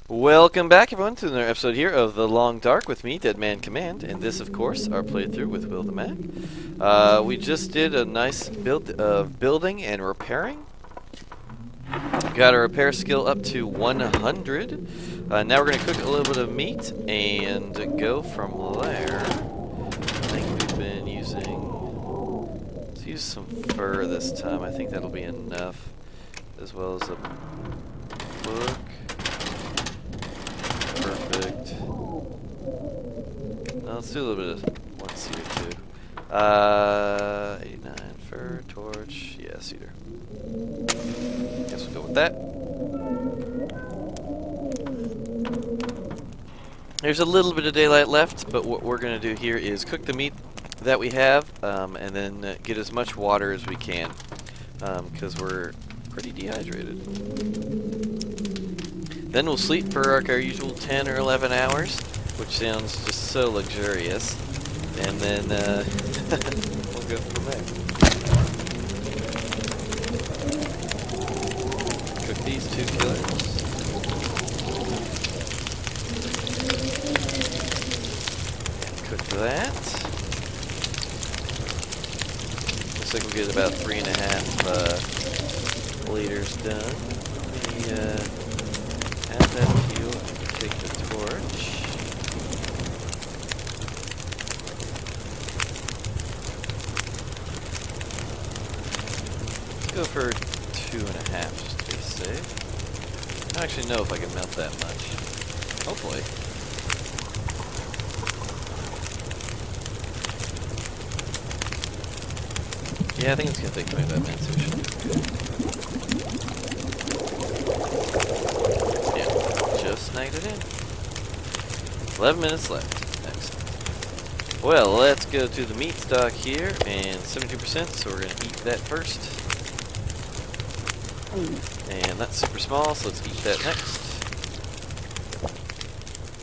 Welcome back, everyone, to another episode here of The Long Dark with me, Dead Man Command, and this, of course, our playthrough with Will the Mac. We just did a nice build of building and repairing. Got our repair skill up to 100. Now we're going to cook a little bit of meat and go from there. I think we've been using... Let's use some fur this time. I think that'll be enough, as well as a book. Perfect. Let's do a little bit of one cedar too. 89 fur, torch, yeah, cedar. Guess we'll go with that. There's a little bit of daylight left, but what we're going to do here is cook the meat that we have, and then get as much water as we can, because we're pretty dehydrated. Then we'll sleep for our usual 10 or 11 hours, which sounds just so luxurious. And then we'll go from there. Cook these two killers. Cook that. Looks like we'll get about 3.5 liters done. Add that fuel, take the torch. Let's go for 2.5 just to be safe. I don't actually know if I can melt that much. Hopefully. Yeah, I think it's going to take 25 minutes, so we should do good. Snagged it in. 11 minutes left. Excellent. Well, let's go to the meat stock here, and 72%, so we're going to eat that first. And that's super small, so let's eat that next.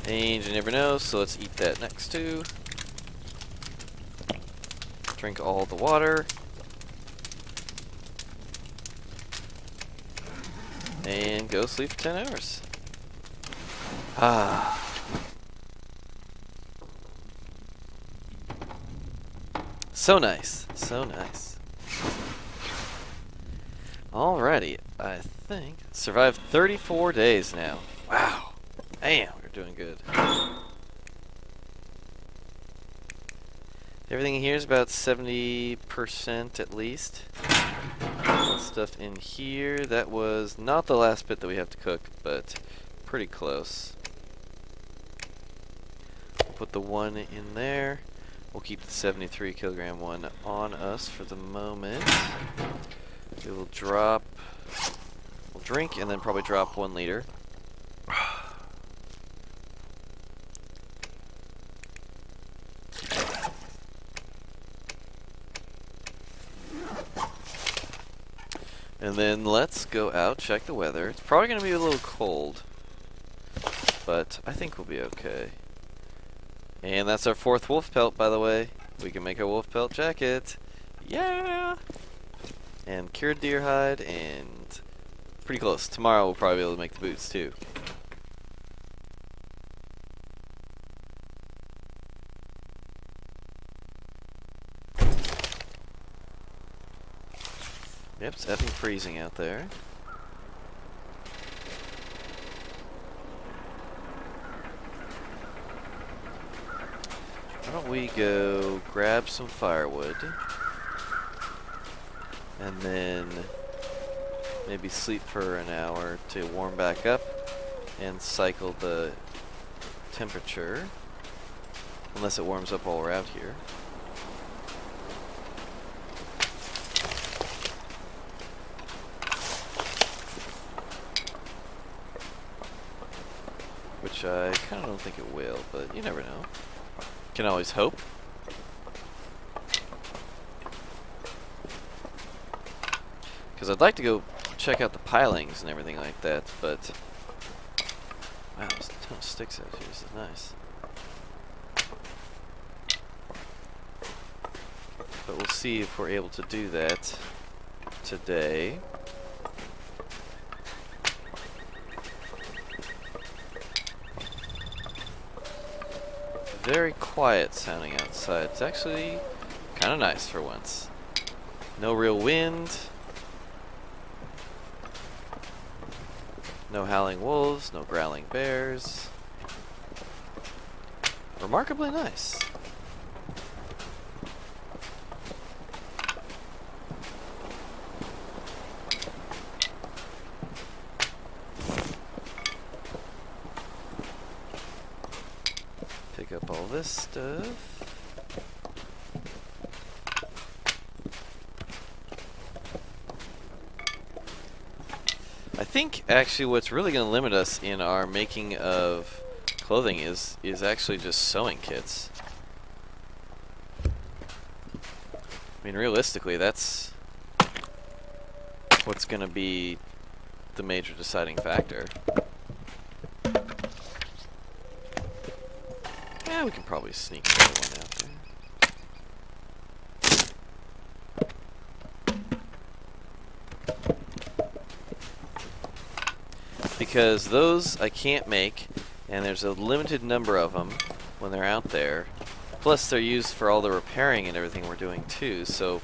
And you never know, so let's eat that next too. Drink all the water. And go sleep for 10 hours. Ah. So nice. So nice. Alrighty. I think survived 34 days now. Wow. Damn, we're doing good. Everything here is about 70% at least. Stuff in here. That was not the last bit that we have to cook, but pretty close. Put the one in there. We'll keep the 73 kilogram one on us for the moment. We will drop, we'll drink and then probably drop 1 liter. And then let's go out, check the weather. It's probably going to be a little cold, but I think we'll be okay. And that's our 4th wolf pelt, by the way. We can make a wolf pelt jacket. Yeah! And cured deer hide, and pretty close. Tomorrow we'll probably be able to make the boots, too. Yep, it's effing freezing out there. Why don't we go grab some firewood and then maybe sleep for an hour to warm back up and cycle the temperature, unless it warms up while we're out here. Which I kind of don't think it will, but you never know. Can always hope. Because I'd like to go check out the pilings and everything like that, but... Wow, there's a ton of sticks out here. This is nice. But we'll see if we're able to do that today. very quiet sounding outside. It's actually kind of nice for once. No real wind. No howling wolves, no growling bears. Remarkably nice. Pick up all this stuff. I think actually what's really going to limit us in our making of clothing is actually just sewing kits. I mean, realistically, that's what's going to be the major deciding factor. Yeah, we can probably sneak another one out there. Because those I can't make, and there's a limited number of them when they're out there. Plus they're used for all the repairing and everything we're doing too, so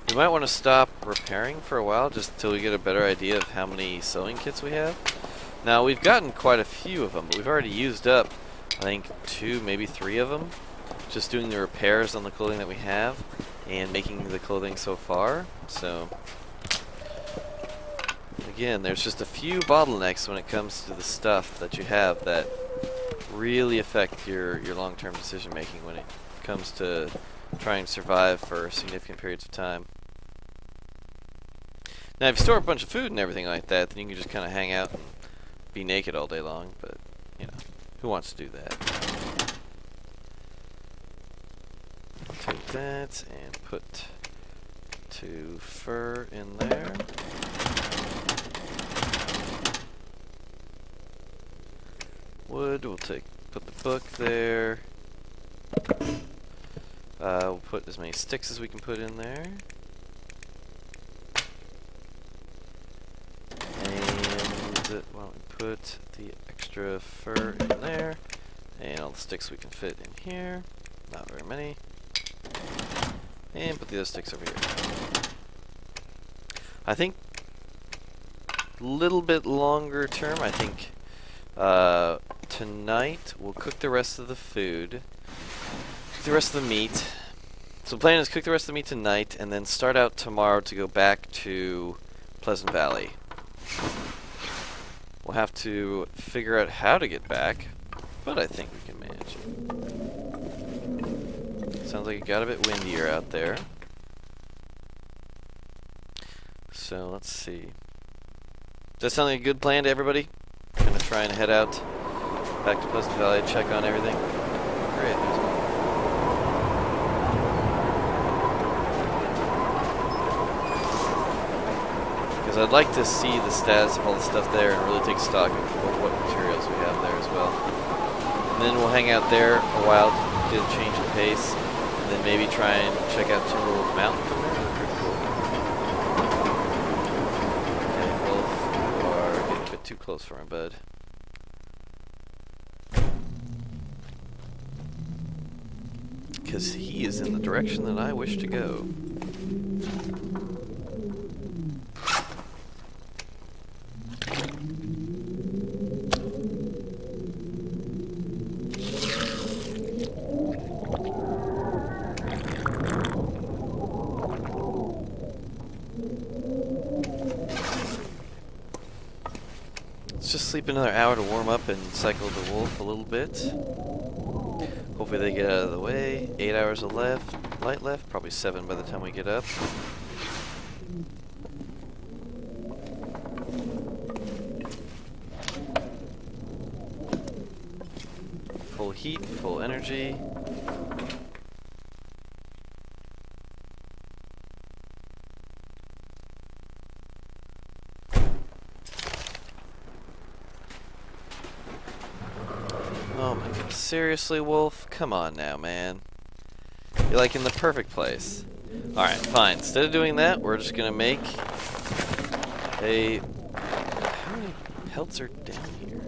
we might want to stop repairing for a while just until we get a better idea of how many sewing kits we have. Now we've gotten quite a few of them, but we've already used up I think 2, maybe 3 of them, just doing the repairs on the clothing that we have and making the clothing so far. So again, there's just a few bottlenecks when it comes to the stuff that you have that really affect your long-term decision making when it comes to trying to survive for significant periods of time. Now if you store a bunch of food and everything like that, then you can just kind of hang out and be naked all day long, but you know, who wants to do that? Take that and put 2 fur in there. Wood, we'll put the book there. We'll put as many sticks as we can put in there. And why don't we put the extra fur in there. And all the sticks we can fit in here. Not very many. And put the other sticks over here. I think a little bit longer term, I think tonight we'll cook the rest of the food, cook the rest of the meat. So the plan is cook the rest of the meat tonight and then start out tomorrow to go back to Pleasant Valley. We'll have to figure out how to get back, but I think we can manage it. Sounds like it got a bit windier out there. So let's see. Does that sound like a good plan to everybody? Gonna try and head out back to Pleasant Valley, check on everything. Great, there's one. Because I'd like to see the status of all the stuff there and really take stock of what materials we have there as well. And then we'll hang out there a while to get a change of pace, and then maybe try and check out Timberwolf Mountain from there. That'd be pretty cool. Okay, Wolf, you are getting a bit too close for me, bud. Because he is in the direction that I wish to go. Let's just sleep another hour to warm up and cycle the wolf a little bit. Hopefully they get out of the way. 8 hours of light left, probably 7 by the time we get up. Full heat, full energy. Oh my god, seriously, Wolf? Come on now, man. You're like in the perfect place. Alright, fine. Instead of doing that, we're just gonna make a... How many pelts are down here?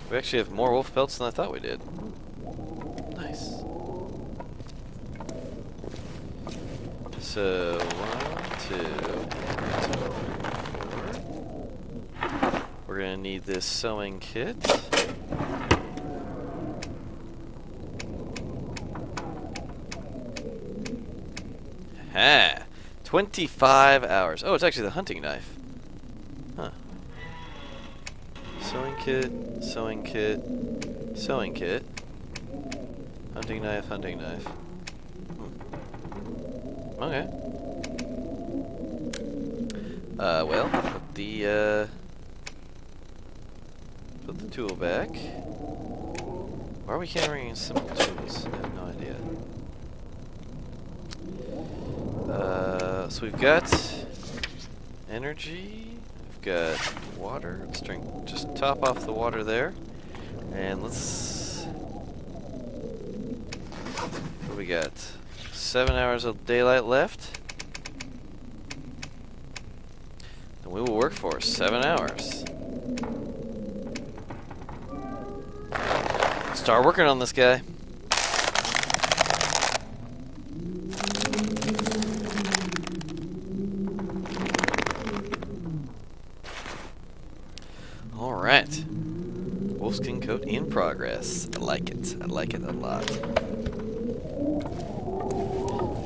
We actually have more wolf pelts than I thought we did. Nice. So, 1, 2, 3, 4. We're gonna need this sewing kit. Ha! 25 hours. Oh, it's actually the hunting knife. Huh. Sewing kit, sewing kit, sewing kit. Hunting knife, hunting knife. Okay. Well, put the tool back. Why are we carrying simple tools? I have no idea. So we've got energy, we've got water. Let's drink, just top off the water there. And let's, what do we got? 7 hours of daylight left. And we will work for 7 hours. Start working on this guy. Alright. Wolfskin coat in progress. I like it. I like it a lot.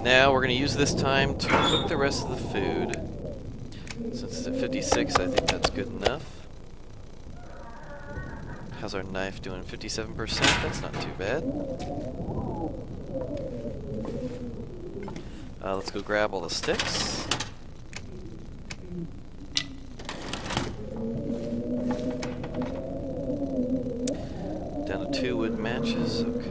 Now we're going to use this time to cook the rest of the food. Since it's at 56, I think that's good enough. How's our knife doing? 57%? That's not too bad. Let's go grab all the sticks. Down to 2 wood matches. Okay.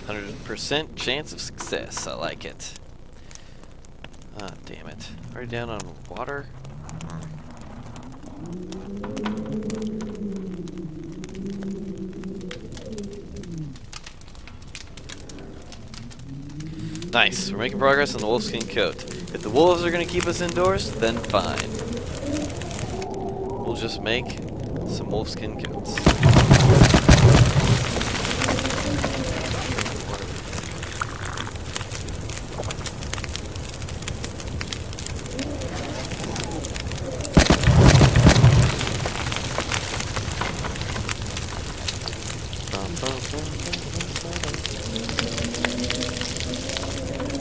100% chance of success. I like it. Ah, damn it. Already down on water. Nice. We're making progress on the wolfskin coat. If the wolves are going to keep us indoors, then fine. We'll just make some wolfskin coats.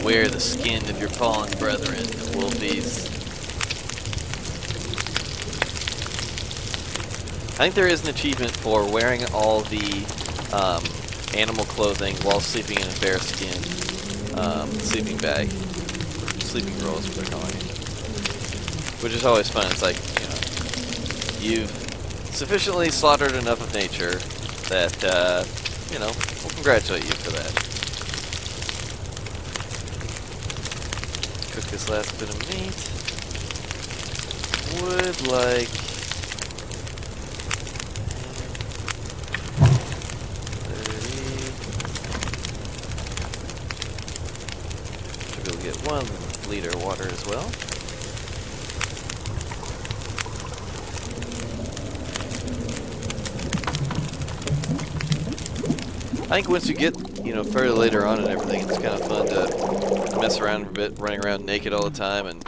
Wear the skin of your fallen brethren, wolfies. I think there is an achievement for wearing all the animal clothing while sleeping in a bear skin sleeping bag. Sleeping roll is what they're calling it. Which is always fun. It's like, you know, you've sufficiently slaughtered enough of nature that, you know, we'll congratulate you for that. Cook this last bit of meat. Would like... Should be able to get 1 liter of water as well. I think once you get, further later on and everything, it's kind of fun to mess around a bit, running around naked all the time and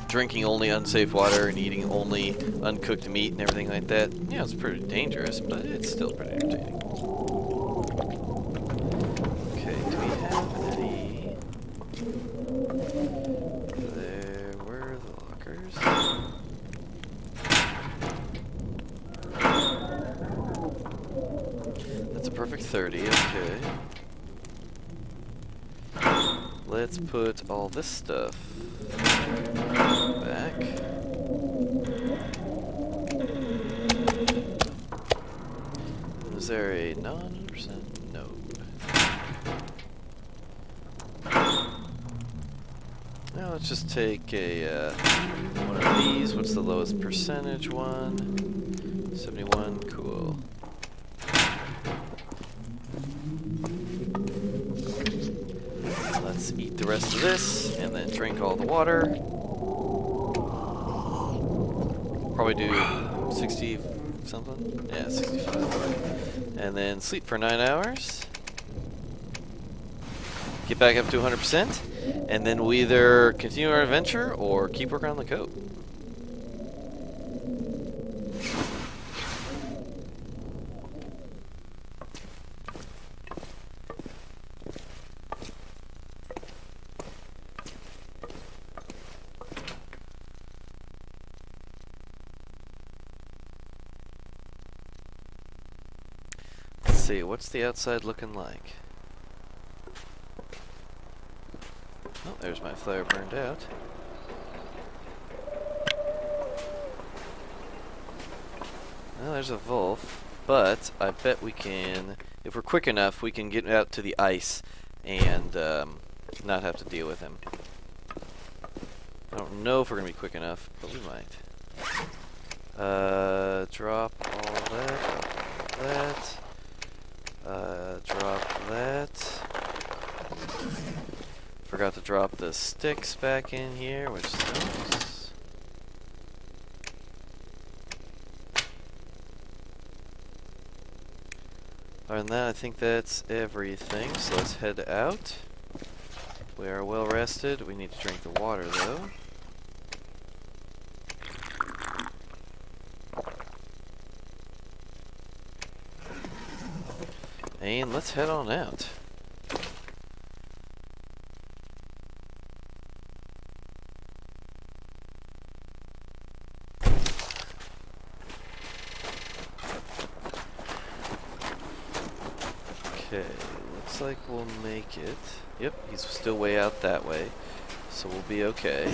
drinking only unsafe water and eating only uncooked meat and everything like that. Yeah, it's pretty dangerous, but it's still pretty entertaining. Okay, do we have any... There were the lockers. That's a perfect 30, okay. Let's put all this stuff back. Is there a non-100% node? Now let's just take a one of these. What's the lowest percentage one? 71, cool. Let's eat the rest of this, and then drink all the water. Probably do 60 something? Yeah, 65. And then sleep for 9 hours. Get back up to 100%. And then we either continue our adventure or keep working on the coat. Let's see, what's the outside looking like? Oh, there's my flare burned out. Well, there's a Wolf, but I bet we can, if we're quick enough, we can get out to the ice and not have to deal with him. I don't know if we're going to be quick enough, but we might. Drop all that. Drop that. Forgot to drop the sticks back in here, which sucks. Other than that, I think that's everything, so let's head out. We are well rested. We need to drink the water, though. And let's head on out. Okay, looks like we'll make it. Yep, he's still way out that way, so we'll be okay.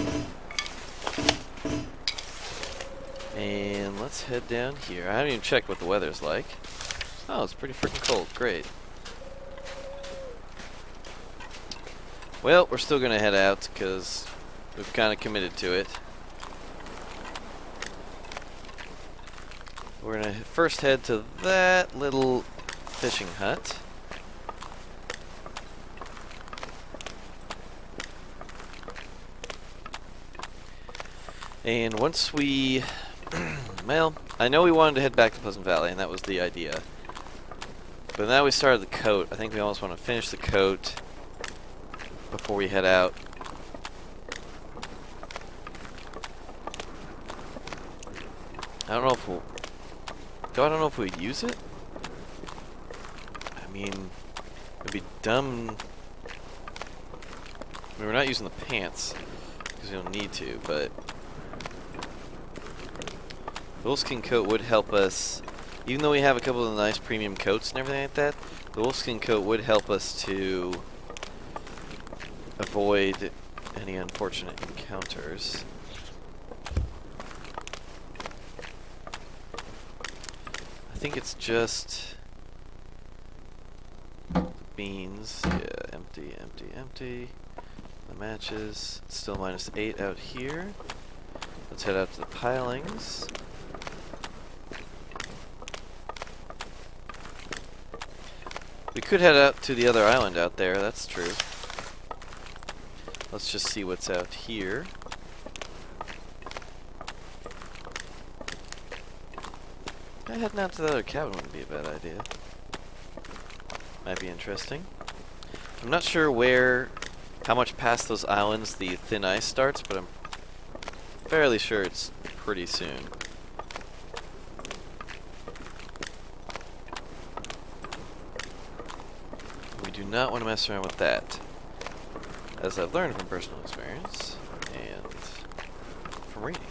And let's head down here. I haven't even checked what the weather's like. Oh, it's pretty freaking cold. Great. Well, we're still gonna head out because we've kind of committed to it. We're gonna first head to that little fishing hut. And once we, well, I know we wanted to head back to Pleasant Valley, and that was the idea. But now we started the coat. I think we almost want to finish the coat before we head out. I don't know if we'll... I don't know if we'd use it. I mean, it'd be dumb... I mean, we're not using the pants, because we don't need to, but... The wolfskin coat would help us... Even though we have a couple of nice premium coats and everything like that, the wolfskin coat would help us to avoid any unfortunate encounters. I think it's just beans. Yeah, empty, empty, empty. The matches. It's still -8 out here. Let's head out to the pilings. We could head out to the other island out there, that's true. Let's just see what's out here. Heading out to the other cabin wouldn't be a bad idea. Might be interesting. I'm not sure how much past those islands the thin ice starts, but I'm fairly sure it's pretty soon. Do not want to mess around with that, as I've learned from personal experience and from reading.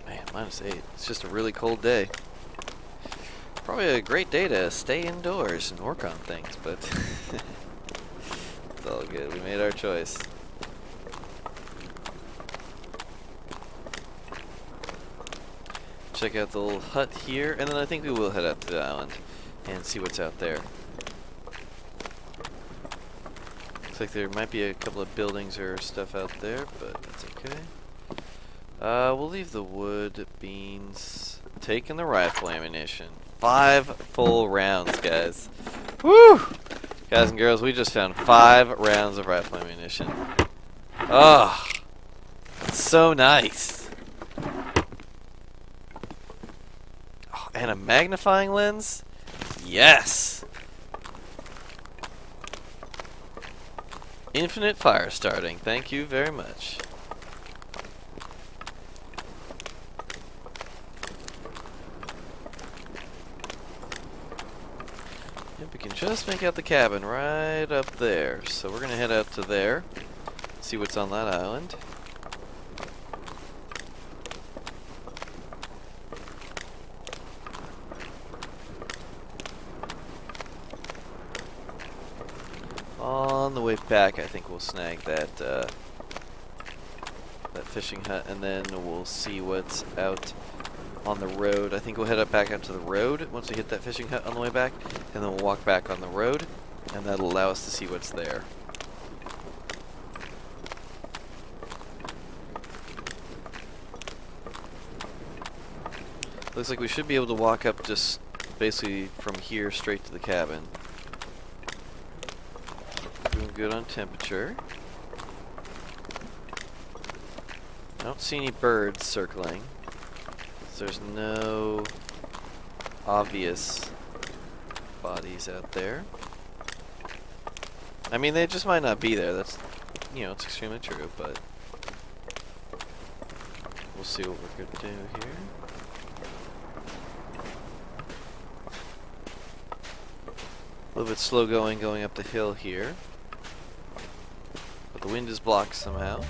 Man, -8. It's just a really cold day. Probably a great day to stay indoors and work on things, but it's all good. We made our choice. Check out the little hut here, and then I think we will head out to the island and see what's out there. Looks like there might be a couple of buildings or stuff out there, but that's okay. We'll leave the wood, beans, taking the rifle ammunition. 5 full rounds, guys. Woo! Guys and girls, we just found 5 rounds of rifle ammunition. Oh, so nice. and a magnifying lens? Yes! Infinite fire starting. Thank you very much. Yep, we can just make out the cabin right up there. So we're going to head out to there. See what's on that island. On the way back, I think we'll snag that that fishing hut, and then we'll see what's out on the road. I think we'll head up back out to the road once we hit that fishing hut on the way back, and then we'll walk back on the road, and that'll allow us to see what's there. Looks like we should be able to walk up just basically from here straight to the cabin. Doing good on temperature. I don't see any birds circling. So there's no obvious bodies out there. I mean, they just might not be there. That's, you know, it's extremely true, but we'll see what we're going to do here. A little bit slow going up the hill here. But the wind is blocked somehow.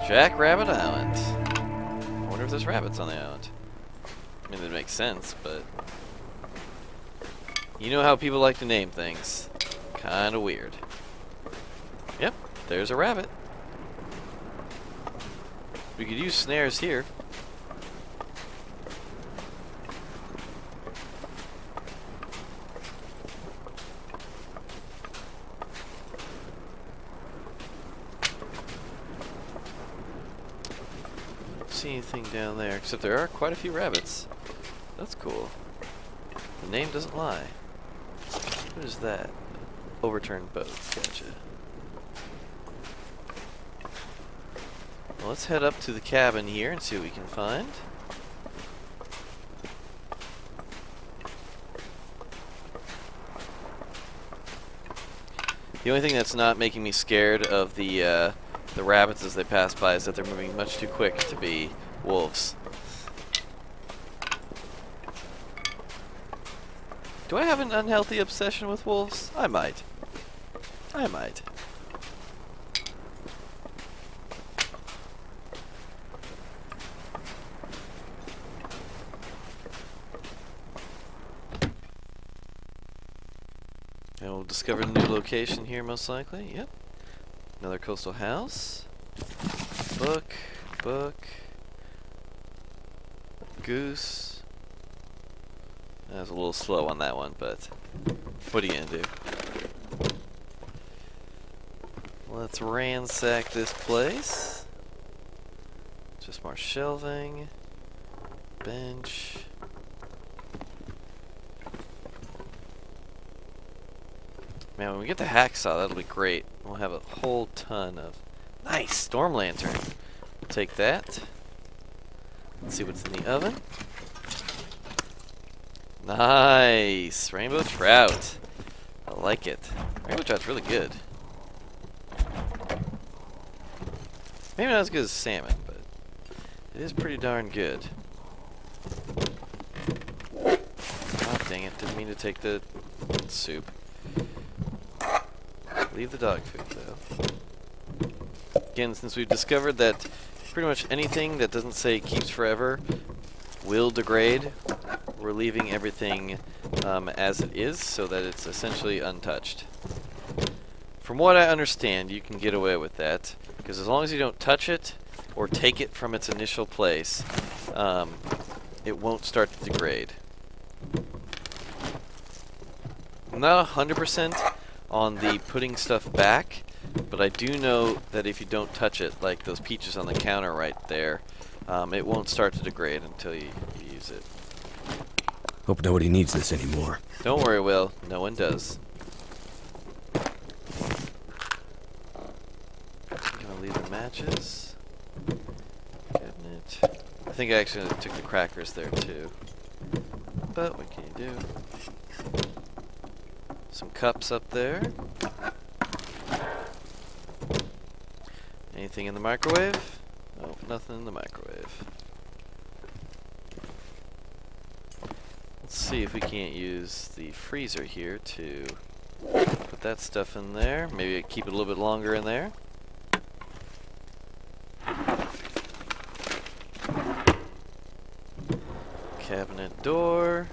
Jackrabbit Island. I wonder if there's rabbits on the island. I mean, that makes sense, but you know how people like to name things. Kinda weird. Yep, there's a rabbit. We could use snares here. See anything down there, except there are quite a few rabbits. That's cool. The name doesn't lie. What is that? Overturned boat. Gotcha. Well, let's head up to the cabin here and see what we can find. The only thing that's not making me scared of the rabbits as they pass by is that they're moving much too quick to be wolves. Do I have an unhealthy obsession with wolves? I might. I might. And we'll discover a new location here, most likely. Yep. Another coastal house. Book. Goose. I was a little slow on that one, but what are you gonna do? Let's ransack this place. Just more shelving. Bench. Man, when we get the hacksaw, that'll be great. We'll have a whole ton of... Nice! Storm lantern. We'll take that. Let's see what's in the oven. Nice! Rainbow trout. I like it. Rainbow trout's really good. Maybe not as good as salmon, but it is pretty darn good. Oh, dang it. Didn't mean to take the soup. Leave the dog food, though. Again, since we've discovered that pretty much anything that doesn't say keeps forever will degrade, we're leaving everything as it is so that it's essentially untouched. From what I understand, you can get away with that, because as long as you don't touch it or take it from its initial place, it won't start to degrade. I'm not 100% on the putting stuff back, but I do know that if you don't touch it, like those peaches on the counter right there, it won't start to degrade until you use it. Hope nobody needs this anymore. Don't worry, Will. No one does. I'm gonna leave the matches. Cabinet. I think I actually took the crackers there too. But what can you do? Some cups up there. Anything in the microwave? Nope, nothing in the microwave. Let's see if we can't use the freezer here to put that stuff in there. Maybe keep it a little bit longer in there. Cabinet door.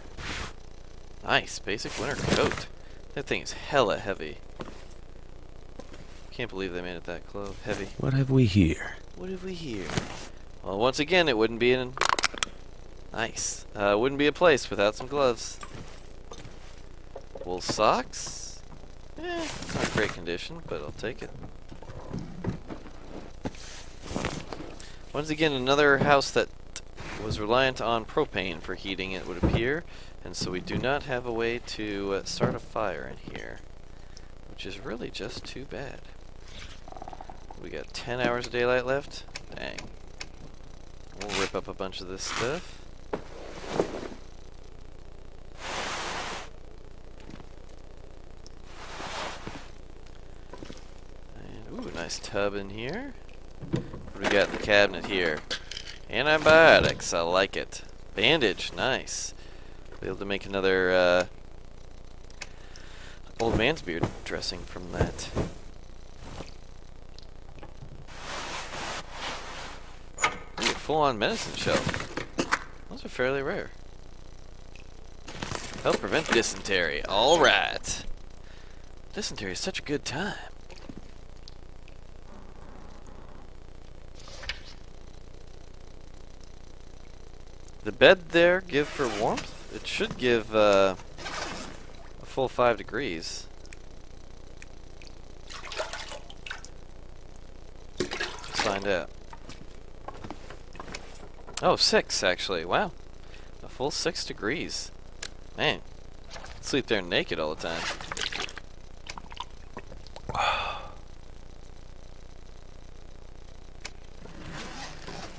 Nice, basic winter coat. That thing is hella heavy. Can't believe they made it that heavy. What have we here? What have we here? Well, once again, it wouldn't be in... Nice. Wouldn't be a place without some gloves. Wool socks. It's not great condition, but I'll take it. Once again, another house that was reliant on propane for heating, it would appear, and so we do not have a way to start a fire in here, which is really just too bad. We got 10 hours of daylight left. Dang. We'll rip up a bunch of this stuff. And, ooh, nice tub in here. What do we got in the cabinet here? Antibiotics, I like it. Bandage, nice. Be able to make another old man's beard dressing from that. Ooh, full-on medicine shelf. Those are fairly rare. Help prevent dysentery. Alright. Dysentery is such a good time. The bed there give for warmth? It should give a full 5 degrees. Let's find out. Oh, 6 actually. Wow. A full 6 degrees. Man. Sleep there naked all the time.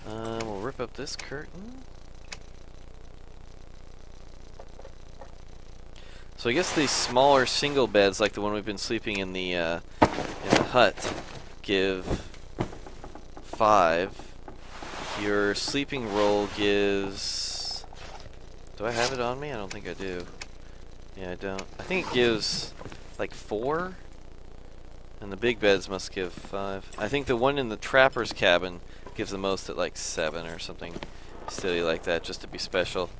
We'll rip up this curtain. So I guess these smaller single beds, like the one we've been sleeping in the hut, give 5. Your sleeping roll gives... Do I have it on me? I don't think I do. Yeah, I don't. I think it gives like 4. And the big beds must give 5. I think the one in the trapper's cabin gives the most at like 7 or something silly like that, just to be special.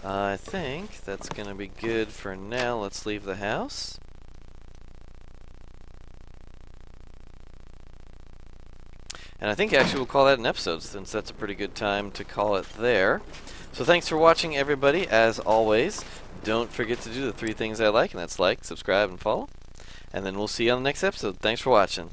I think that's going to be good for now. Let's leave the house. And I think actually we'll call that an episode, since that's a pretty good time to call it there. So thanks for watching, everybody. As always, don't forget to do the 3 things I like, and that's like, subscribe, and follow. And then we'll see you on the next episode. Thanks for watching.